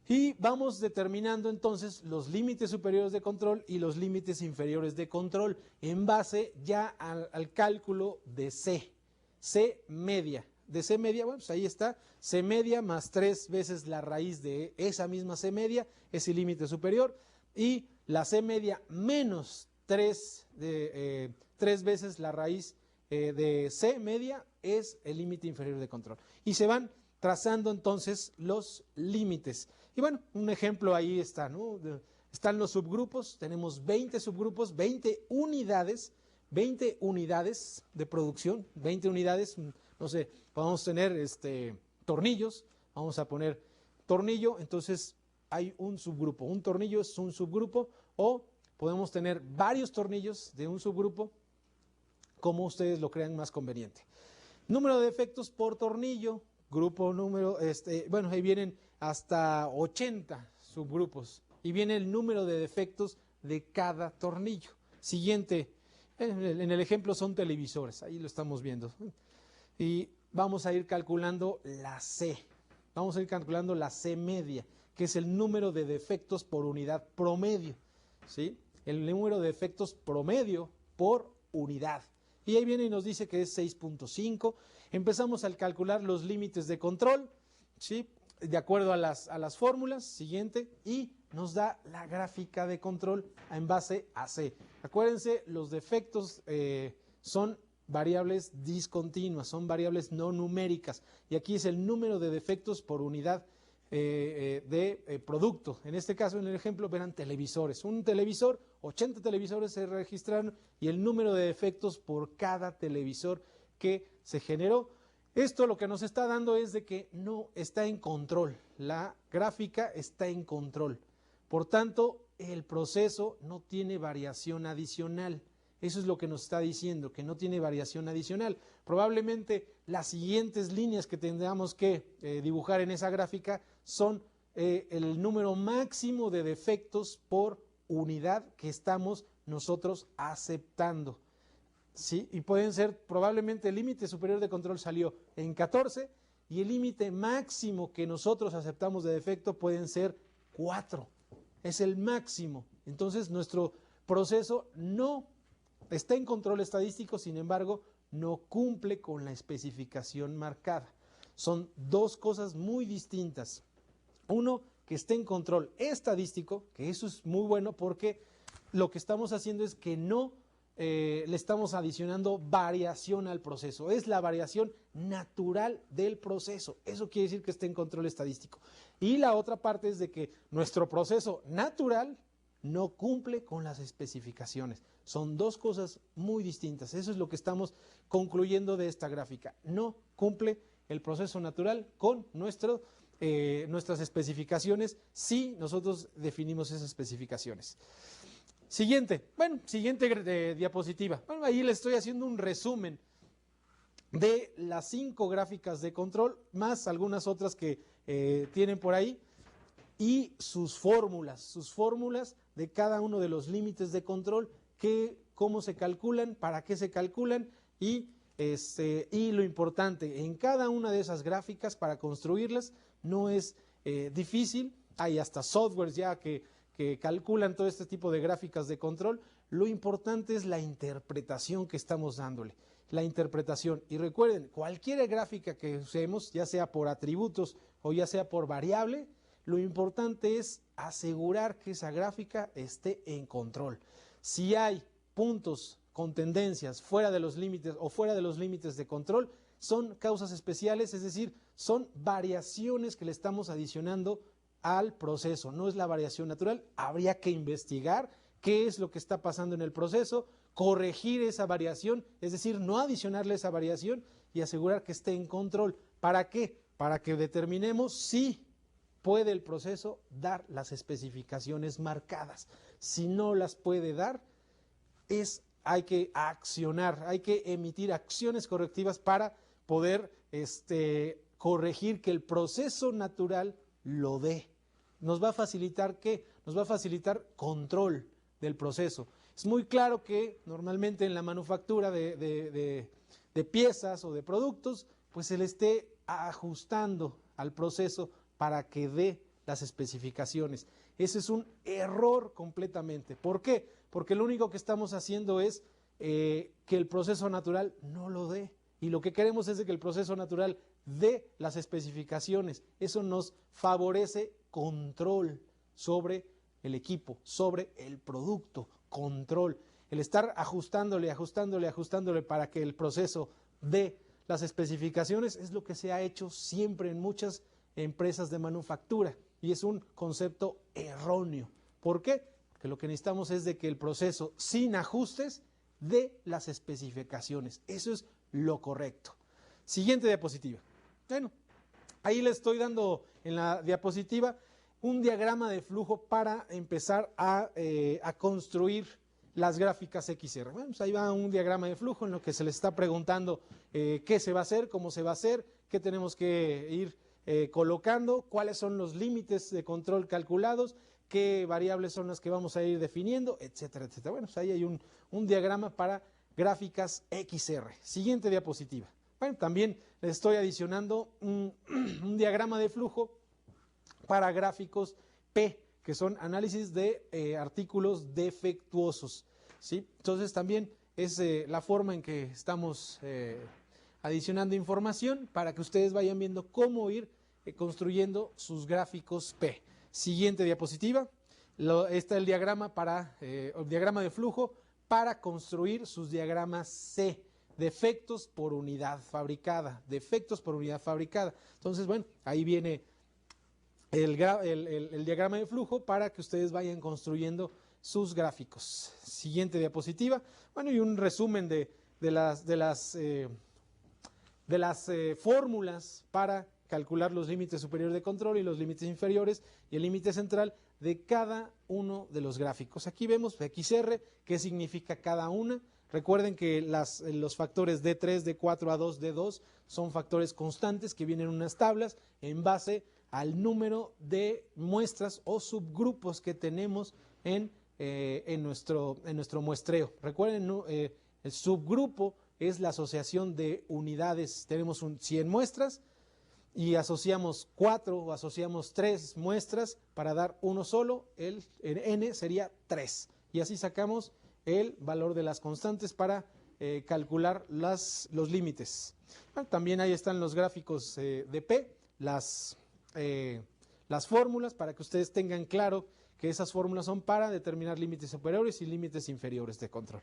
A: Y vamos determinando entonces los límites superiores de control y los límites inferiores de control en base ya al cálculo de C. C media. De C media, bueno, pues ahí está, C media más 3 veces la raíz de esa misma C media es el límite superior y la C media menos 3 veces la raíz de C media es el límite inferior de control. Y se van trazando entonces los límites. Y bueno, un ejemplo ahí está, ¿no? Están los subgrupos, tenemos 20 subgrupos, 20 unidades de producción, 20 unidades, no sé, podemos tener tornillos, vamos a poner tornillo, entonces hay un subgrupo, un tornillo es un subgrupo, o podemos tener varios tornillos de un subgrupo, como ustedes lo crean más conveniente. Número de defectos por tornillo, grupo número, bueno, ahí vienen hasta 80 subgrupos y viene el número de defectos de cada tornillo. Siguiente, en el ejemplo son televisores, ahí lo estamos viendo. Y vamos a ir calculando la C, vamos a ir calculando la C media, que es el número de defectos por unidad promedio, ¿sí? El número de defectos promedio por unidad. Y ahí viene y nos dice que es 6.5. Empezamos al calcular los límites de control, ¿sí? De acuerdo a las fórmulas, siguiente, y nos da la gráfica de control en base a C. Acuérdense, los defectos son variables discontinuas, son variables no numéricas, y aquí es el número de defectos por unidad de producto. En este caso, en el ejemplo, verán televisores. Un televisor, 80 televisores se registraron y el número de defectos por cada televisor que se generó. Esto lo que nos está dando es de que no está en control, la gráfica está en control. Por tanto, el proceso no tiene variación adicional. Eso es lo que nos está diciendo, que no tiene variación adicional. Probablemente las siguientes líneas que tendríamos que dibujar en esa gráfica son el número máximo de defectos por unidad que estamos nosotros aceptando. ¿Sí? Y pueden ser, probablemente el límite superior de control salió en 14 y el límite máximo que nosotros aceptamos de defecto pueden ser 4. Es el máximo. Entonces nuestro proceso no está en control estadístico, sin embargo, no cumple con la especificación marcada. Son dos cosas muy distintas. Uno, que esté en control estadístico, que eso es muy bueno porque lo que estamos haciendo es que no le estamos adicionando variación al proceso. Es la variación natural del proceso. Eso quiere decir que esté en control estadístico. Y la otra parte es de que nuestro proceso natural no cumple con las especificaciones. Son dos cosas muy distintas. Eso es lo que estamos concluyendo de esta gráfica. No cumple el proceso natural con nuestras especificaciones si nosotros definimos esas especificaciones. Siguiente diapositiva. Bueno, ahí les estoy haciendo un resumen de las 5 gráficas de control, más algunas otras que tienen por ahí, y sus fórmulas de cada uno de los límites de control, cómo se calculan, para qué se calculan, y lo importante, en cada una de esas gráficas, para construirlas, no es difícil, hay hasta softwares ya que calculan todo este tipo de gráficas de control. Lo importante es la interpretación que estamos dándole, la interpretación. Y recuerden, cualquier gráfica que usemos, ya sea por atributos o ya sea por variable, lo importante es asegurar que esa gráfica esté en control. Si hay puntos con tendencias fuera de los límites o fuera de los límites de control, son causas especiales, es decir, son variaciones que le estamos adicionando al proceso, no es la variación natural. Habría que investigar qué es lo que está pasando en el proceso, corregir esa variación, es decir, no adicionarle esa variación y asegurar que esté en control. ¿Para qué? Para que determinemos si puede el proceso dar las especificaciones marcadas. Si no las puede dar, hay que accionar, hay que emitir acciones correctivas para poder corregir que el proceso natural lo dé. Nos va a facilitar ¿qué? Nos va a facilitar control del proceso. Es muy claro que normalmente en la manufactura de piezas o de productos, pues se le esté ajustando al proceso para que dé las especificaciones. Ese es un error completamente. ¿Por qué? Porque lo único que estamos haciendo es que el proceso natural no lo dé. Y lo que queremos es de que el proceso natural dé las especificaciones. Eso nos favorece control sobre el equipo, sobre el producto, control. El estar ajustándole para que el proceso dé las especificaciones es lo que se ha hecho siempre en muchas empresas de manufactura y es un concepto erróneo. ¿Por qué? Porque lo que necesitamos es de que el proceso sin ajustes dé las especificaciones. Eso es lo correcto. Siguiente diapositiva. Bueno, ahí le estoy dando en la diapositiva un diagrama de flujo para empezar a construir las gráficas XR. Bueno, pues ahí va un diagrama de flujo en lo que se le está preguntando qué se va a hacer, cómo se va a hacer, qué tenemos que ir colocando, cuáles son los límites de control calculados, qué variables son las que vamos a ir definiendo, etcétera, etcétera. Bueno, pues ahí hay un diagrama para gráficas XR. Siguiente diapositiva. Bueno, también les estoy adicionando un diagrama de flujo para gráficos P, que son análisis de artículos defectuosos, ¿sí? Entonces también es la forma en que estamos adicionando información para que ustedes vayan viendo cómo ir construyendo sus gráficos P. Siguiente diapositiva. Está el diagrama el diagrama de flujo para construir sus diagramas C. Defectos por unidad fabricada. Defectos por unidad fabricada. Entonces, bueno, ahí viene el diagrama de flujo para que ustedes vayan construyendo sus gráficos. Siguiente diapositiva. Bueno, y un resumen de las fórmulas para calcular los límites superiores de control y los límites inferiores y el límite central de cada uno de los gráficos. Aquí vemos XR, qué significa cada una. Recuerden que los factores D3, D4, A2, D2 son factores constantes que vienen en unas tablas en base al número de muestras o subgrupos que tenemos en nuestro muestreo. Recuerden, el subgrupo es la asociación de unidades. Tenemos 100 muestras y asociamos 4 o asociamos 3 muestras para dar uno solo, el N sería 3. Y así sacamos el valor de las constantes para calcular los límites. Bueno, también ahí están los gráficos de P, las fórmulas para que ustedes tengan claro que esas fórmulas son para determinar límites superiores y límites inferiores de control.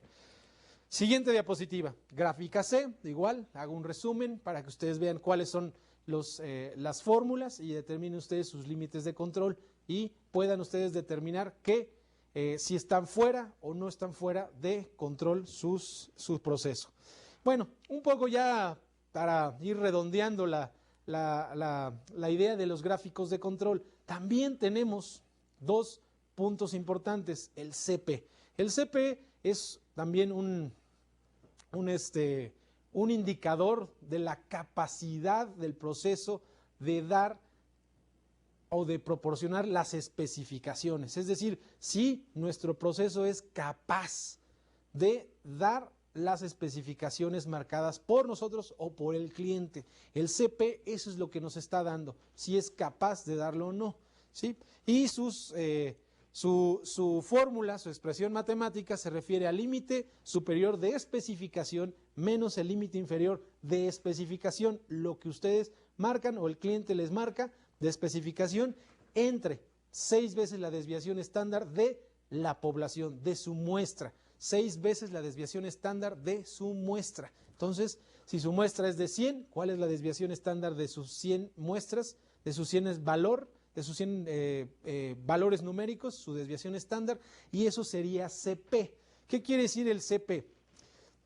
A: Siguiente diapositiva, gráfica C, igual, hago un resumen para que ustedes vean cuáles son las fórmulas y determinen ustedes sus límites de control y puedan ustedes determinar si están fuera o no están fuera de control su proceso. Bueno, un poco ya para ir redondeando la idea de los gráficos de control, también tenemos dos puntos importantes, el CP. El CP es también un indicador de la capacidad del proceso de dar o de proporcionar las especificaciones. Es decir, si nuestro proceso es capaz de dar las especificaciones marcadas por nosotros o por el cliente. El CP, eso es lo que nos está dando, si es capaz de darlo o no, ¿sí? Y su fórmula, su expresión matemática se refiere al límite superior de especificación menos el límite inferior de especificación, lo que ustedes marcan o el cliente les marca de especificación entre 6 veces la desviación estándar de la población, de su muestra. 6 veces la desviación estándar de su muestra. Entonces, si su muestra es de 100, ¿cuál es la desviación estándar de sus 100 muestras? De sus 100 valor, de sus 100 valores numéricos, su desviación estándar, y eso sería CP. ¿Qué quiere decir el CP?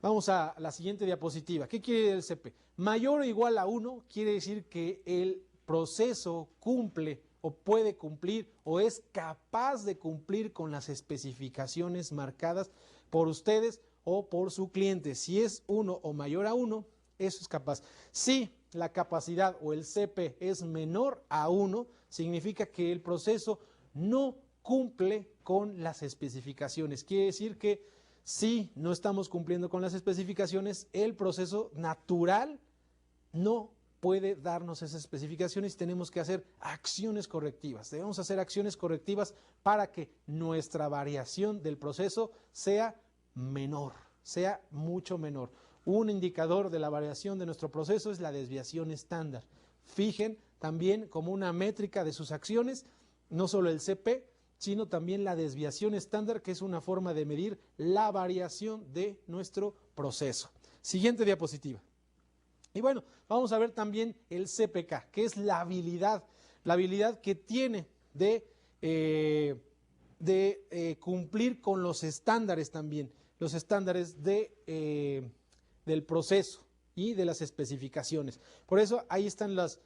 A: Vamos a la siguiente diapositiva. ¿Qué quiere decir el CP? Mayor o igual a 1 quiere decir que el proceso cumple o puede cumplir o es capaz de cumplir con las especificaciones marcadas por ustedes o por su cliente. Si es 1 o mayor a 1, eso es capaz. Si la capacidad o el CP es menor a 1, significa que el proceso no cumple con las especificaciones. Quiere decir que si no estamos cumpliendo con las especificaciones, el proceso natural no puede darnos esas especificaciones. Tenemos que hacer acciones correctivas. Debemos hacer acciones correctivas para que nuestra variación del proceso sea menor, sea mucho menor. Un indicador de la variación de nuestro proceso es la desviación estándar. Fijen también como una métrica de sus acciones, no solo el CP, sino también la desviación estándar, que es una forma de medir la variación de nuestro proceso. Siguiente diapositiva. Y bueno, vamos a ver también el CPK, que es la habilidad que tiene de cumplir con los estándares también, los estándares del proceso y de las especificaciones. Por eso ahí están las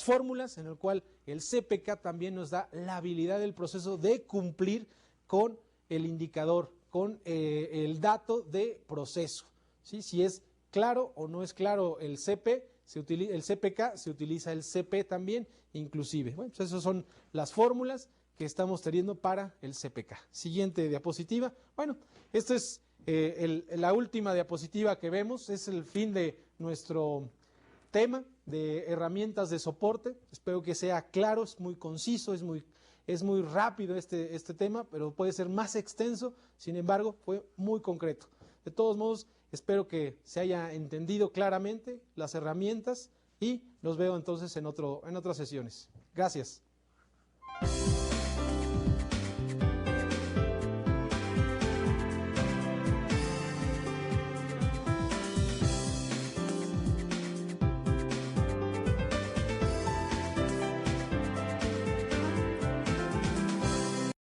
A: fórmulas en el cual el CPK también nos da la habilidad del proceso de cumplir con el indicador, con el dato de proceso. ¿Sí? Si es claro o no es claro el CP, el CPK, se utiliza el CP también, inclusive. Bueno, pues esas son las fórmulas que estamos teniendo para el CPK. Siguiente diapositiva. Bueno, esta es la última diapositiva que vemos, es el fin de nuestro tema de herramientas de soporte. Espero que sea claro, es muy conciso, es muy rápido este tema, pero puede ser más extenso. Sin embargo, fue muy concreto. De todos modos, espero que se haya entendido claramente las herramientas y los veo entonces en otras sesiones. Gracias.